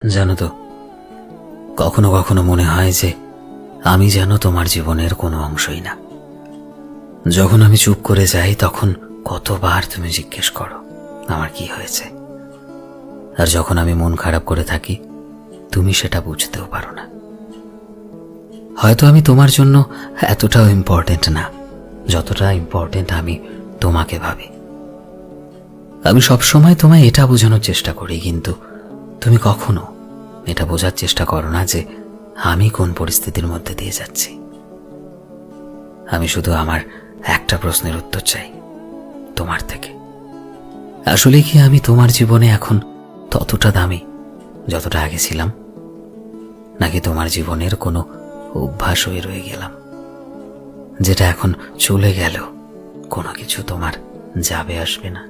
জানো তো, কখনো কখনো মনে হয় যে আমি যেন তোমার জীবনের কোনো অংশই না। যখন আমি চুপ করে যাই তখন কতবার তুমি জিজ্ঞেস করো আমার কি হয়েছে, আর যখন আমি মন খারাপ করে থাকি তুমি সেটা বুঝতেও পারো না। হয়তো আমি তোমার জন্য এতটাও ইম্পর্টেন্ট না যতটা ইম্পর্টেন্ট আমি তোমাকে ভাবি। আমি সবসময় তোমায় এটা বোঝানোর চেষ্টা করি, কিন্তু তুমি কখনো এটা বোঝার চেষ্টা করো না যে আমি কোন পরিস্থিতির মধ্যে দিয়ে যাচ্ছি। আমি শুধু আমার একটা প্রশ্নের উত্তর চাই তোমার থেকে। আসলে কি আমি তোমার জীবনে এখন ততটা দামি যতটা আগে ছিলাম, নাকি তোমার জীবনের কোনো অভ্যাস হয়ে রয়ে গেলাম যেটা এখন চলে গেল কোনো কিছু তোমার যাবে আসবে না?